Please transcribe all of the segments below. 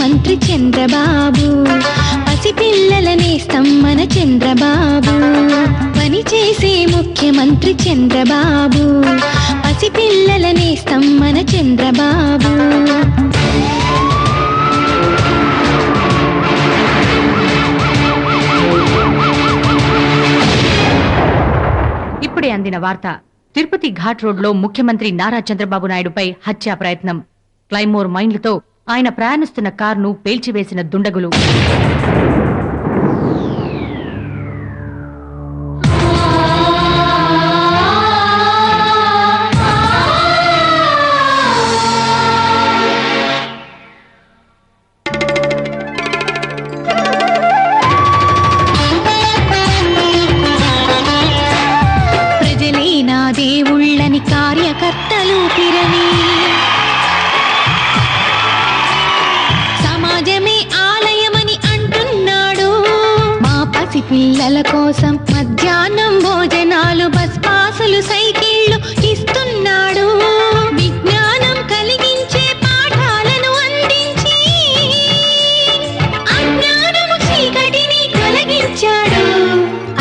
ముఖ్యమంత్రి చంద్రబాబు, పసిపిల్లల నేస్తం మన చంద్రబాబు. పని చేసే ముఖ్యమంత్రి చంద్రబాబు, పసిపిల్లల నేస్తం మన చంద్రబాబు. ఇప్పుడే అందిన వార్త. తిరుపతి ఘాట్ రోడ్ లో ముఖ్యమంత్రి నారా చంద్రబాబు నాయుడుపై హత్యా ప్రయత్నం. క్లైమోర్ మైండ్లతో ఆయన ప్రయాణిస్తున్న కారును పేల్చివేసిన దుండగులు. ప్రజలే నా దేవుళ్ళని కార్యకర్తలు పిరని, సమాజమే ఆలయమని అంటున్నాడు. మా పసిపిల్లల కోసం మధ్యాహ్నం భోజనాలు, బస్ పాసులు, సైకిళ్లు ఇస్తున్నాడు. విజ్ఞానం కలిగించే పాఠాలను అందించి అజ్ఞానము చీకటిని తొలగించాడు.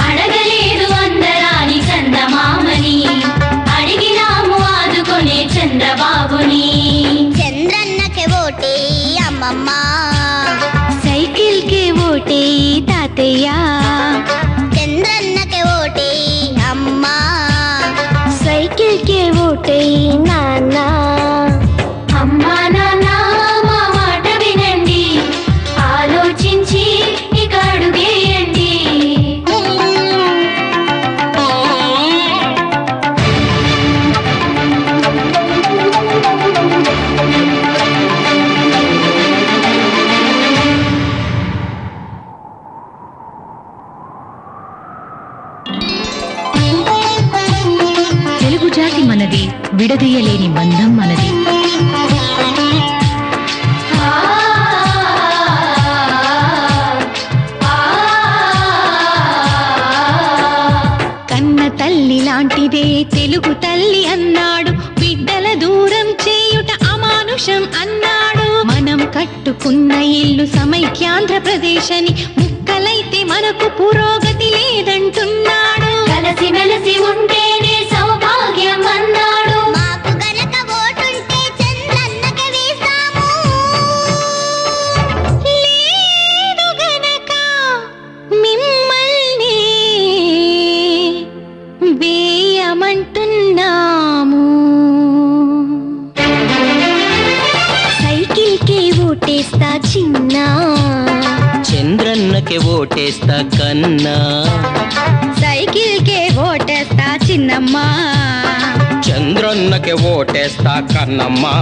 అడగలేదు అందరాని చందమామని, అడిగినాము ఆదుకునే చంద్రబాబుని. చంద్రన్నకే ఓటే అమ్మమ్మ, సైకిల్ కే ఓటే తాతయ్య, చంద్రన్నకే ఓటే అమ్మ, సైకిల్ కే ఓటే నాన్న. అమ్మా నాన్న మా మాట వినండి, ఆలోచించి ఇక అడుగేయండి. తెలుగు జాతి మనది, విడదీయలేని బంధం మనది. కన్న తల్లి లాంటిదే తెలుగు తల్లి అన్నాడు. బిడ్డల దూరం చేయుట అమానుషం అన్నాడు. మనం కట్టుకున్న ఇల్లు సమైక్యాంధ్రప్రదేశ్ అని, ముక్కలైతే మనకు పురోగతి లేదంటున్నాడు. కలిసి మెలిసి ఉంటేనే సౌభాగ్యం అన్నాడు. మాకు గనక ఓటుంటే చంద్రన్నకే వేస్తాము. లేదు గనక మిమ్మల్ని వేయమంటున్నాము. సైకిల్ కే ఓటేస్తా చిన్న, చంద్రన్నకే ఓటేస్తా కన్నా, సైకిల్ కే ఓటేస్తా చిన్నమ్మా, చంద్రన్నకే ఓటేస్తా కన్నమ్మా.